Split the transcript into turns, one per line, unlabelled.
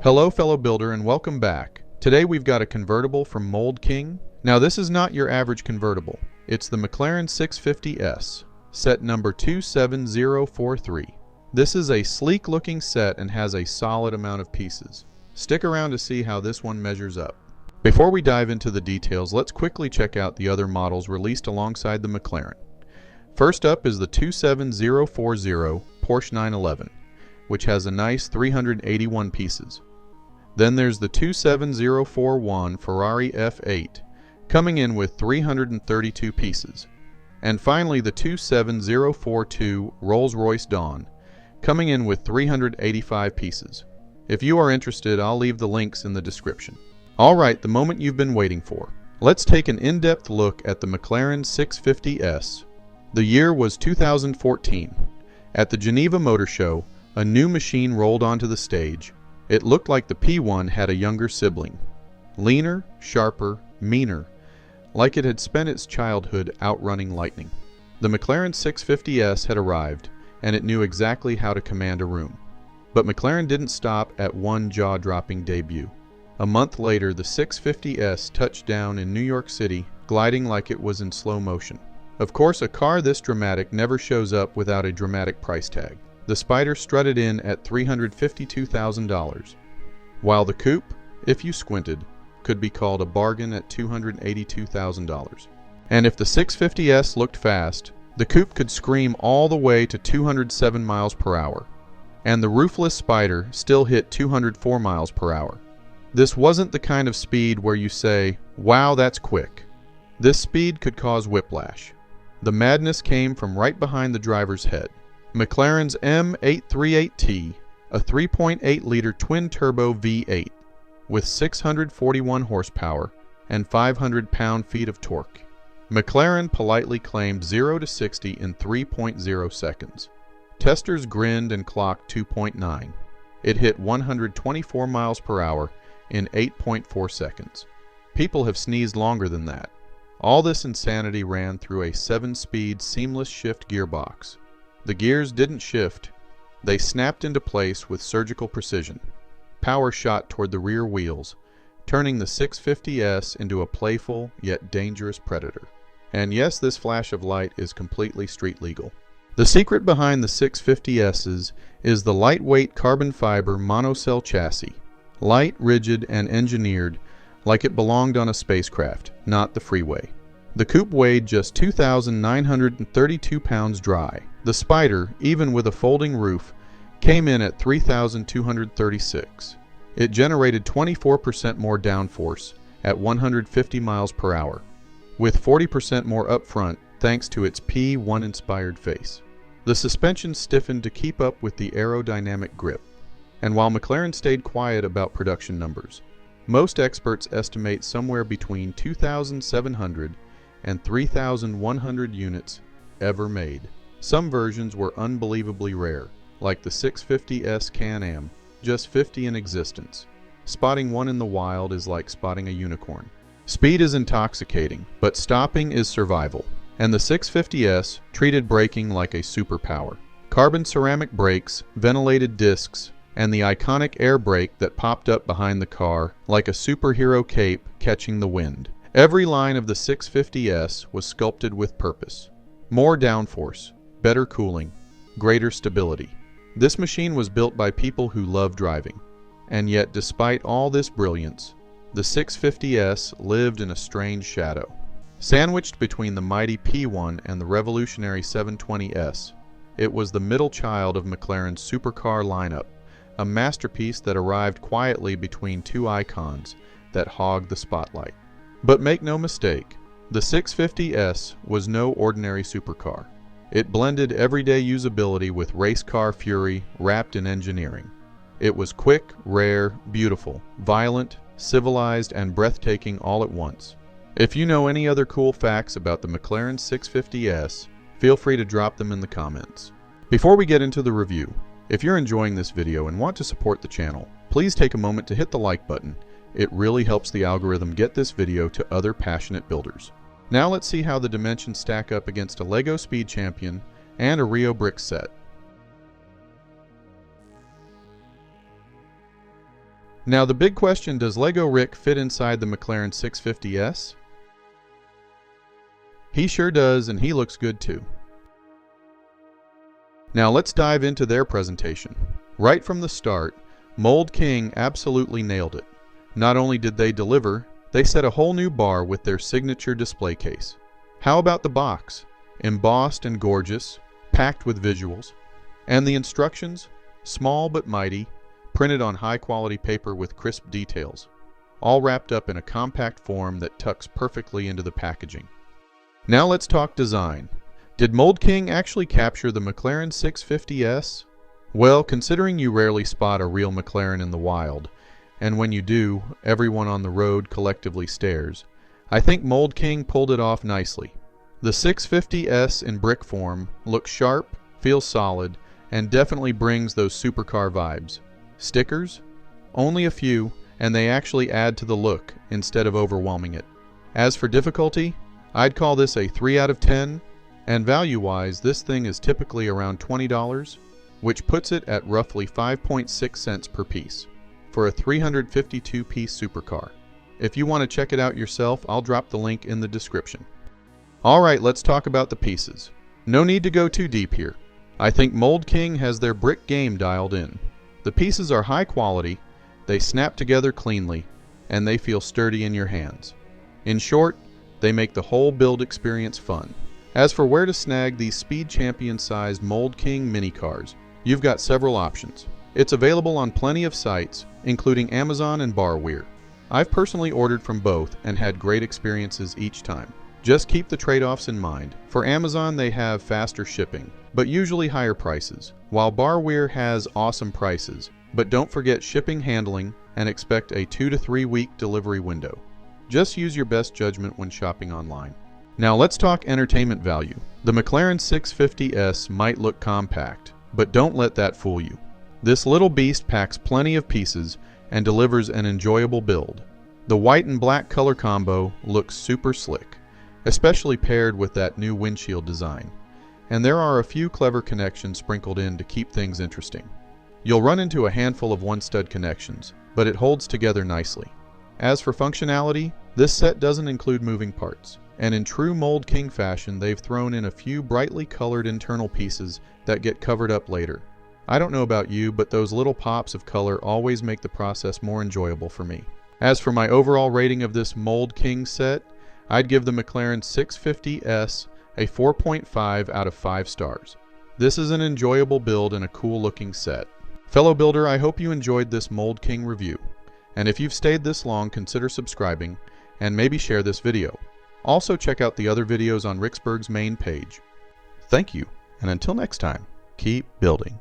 Hello fellow builder and welcome back. Today we've got a convertible from Mould King. Now this is not your average convertible. It's the McLaren 650S, set number 27043. This is a sleek looking set and has a solid amount of pieces. Stick around to see how this one measures up. Before we dive into the details, let's quickly check out the other models released alongside the McLaren. First up is the 27040 Porsche 911, which has a nice 381 pieces. Then there's the 27041 Ferrari F8, coming in with 332 pieces. And finally the 27042 Rolls-Royce Dawn, coming in with 385 pieces. If you are interested, I'll leave the links in the description. Alright, the moment you've been waiting for. Let's take an in-depth look at the McLaren 650S. The year was 2014. At the Geneva Motor Show, a new machine rolled onto the stage. It looked like the P1 had a younger sibling. Leaner, sharper, meaner, like it had spent its childhood outrunning lightning. The McLaren 650S had arrived, and it knew exactly how to command a room. But McLaren didn't stop at one jaw-dropping debut. A month later, the 650S touched down in New York City, gliding like it was in slow motion. Of course, a car this dramatic never shows up without a dramatic price tag. The Spider strutted in at $352,000, while the coupe, if you squinted, could be called a bargain at $282,000. And if the 650S looked fast, the coupe could scream all the way to 207 miles per hour, and the roofless Spider still hit 204 miles per hour. This wasn't the kind of speed where you say, "Wow, that's quick." This speed could cause whiplash. The madness came from right behind the driver's head. McLaren's M838T, a 3.8-liter twin-turbo V8 with 641 horsepower and 500 pound-feet of torque. McLaren politely claimed 0 to 60 in 3.0 seconds. Testers grinned and clocked 2.9. It hit 124 miles per hour in 8.4 seconds. People have sneezed longer than that. All this insanity ran through a 7-speed seamless shift gearbox. The gears didn't shift, they snapped into place with surgical precision. Power shot toward the rear wheels, turning the 650S into a playful yet dangerous predator. And yes, this flash of light is completely street legal. The secret behind the 650S's is the lightweight carbon fiber monocell chassis, light, rigid, and engineered like it belonged on a spacecraft, not the freeway. The coupe weighed just 2,932 pounds dry. The Spider, even with a folding roof, came in at 3,236. It generated 24% more downforce at 150 miles per hour, with 40% more upfront thanks to its P1-inspired face. The suspension stiffened to keep up with the aerodynamic grip. And while McLaren stayed quiet about production numbers, most experts estimate somewhere between 2,700 and 3,100 units ever made. Some versions were unbelievably rare, like the 650S Can-Am, just 50 in existence. Spotting one in the wild is like spotting a unicorn. Speed is intoxicating, but stopping is survival. And the 650S treated braking like a superpower. Carbon ceramic brakes, ventilated discs, and the iconic air brake that popped up behind the car like a superhero cape catching the wind. Every line of the 650S was sculpted with purpose. More downforce, better cooling, greater stability. This machine was built by people who love driving. And yet, despite all this brilliance, the 650S lived in a strange shadow. Sandwiched between the mighty P1 and the revolutionary 720S, it was the middle child of McLaren's supercar lineup, a masterpiece that arrived quietly between two icons that hogged the spotlight. But make no mistake, the 650S was no ordinary supercar. It blended everyday usability with race car fury wrapped in engineering. It was quick, rare, beautiful, violent, civilized, and breathtaking all at once. If you know any other cool facts about the McLaren 650S, feel free to drop them in the comments. Before we get into the review, if you're enjoying this video and want to support the channel, please take a moment to hit the like button. It really helps the algorithm get this video to other passionate builders. Now let's see how the dimensions stack up against a LEGO Speed Champion and a Rio brick set. Now the big question, does Lego Rick fit inside the McLaren 650S? He sure does, and he looks good too. Now let's dive into their presentation. Right from the start, Mould King absolutely nailed it. Not only did they deliver, they set a whole new bar with their signature display case. How about the box? Embossed and gorgeous, packed with visuals. And the instructions? Small but mighty, printed on high-quality paper with crisp details, all wrapped up in a compact form that tucks perfectly into the packaging. Now let's talk design. Did Mould King actually capture the McLaren 650S? Well, considering you rarely spot a real McLaren in the wild, and when you do, everyone on the road collectively stares, I think Mould King pulled it off nicely. The 650S in brick form looks sharp, feels solid, and definitely brings those supercar vibes. Stickers? Only a few, and they actually add to the look instead of overwhelming it. As for difficulty, I'd call this a 3 out of 10, and value-wise, this thing is typically around $20, which puts it at roughly 5.6 cents per piece for a 352-piece supercar. If you want to check it out yourself, I'll drop the link in the description. Alright, let's talk about the pieces. No need to go too deep here. I think Mould King has their brick game dialed in. The pieces are high quality, they snap together cleanly, and they feel sturdy in your hands. In short, they make the whole build experience fun. As for where to snag these Speed Champion-sized Mould King mini cars, you've got several options. It's available on plenty of sites, including Amazon and Barware. I've personally ordered from both and had great experiences each time. Just keep the trade-offs in mind. For Amazon, they have faster shipping, but usually higher prices, while Barware has awesome prices, but don't forget shipping, handling, and expect a 2 to 3 week delivery window. Just use your best judgment when shopping online. Now let's talk entertainment value. The McLaren 650S might look compact, but don't let that fool you. This little beast packs plenty of pieces and delivers an enjoyable build. The white and black color combo looks super slick, especially paired with that new windshield design. And there are a few clever connections sprinkled in to keep things interesting. You'll run into a handful of one-stud connections, but it holds together nicely. As for functionality, this set doesn't include moving parts, and in true Mould King fashion, they've thrown in a few brightly colored internal pieces that get covered up later. I don't know about you, but those little pops of color always make the process more enjoyable for me. As for my overall rating of this Mould King set, I'd give the McLaren 650S a 4.5 out of 5 stars. This is an enjoyable build and a cool looking set. Fellow builder, I hope you enjoyed this Mould King review. And if you've stayed this long, consider subscribing and maybe share this video. Also check out the other videos on Ricksburg's main page. Thank you, and until next time, keep building.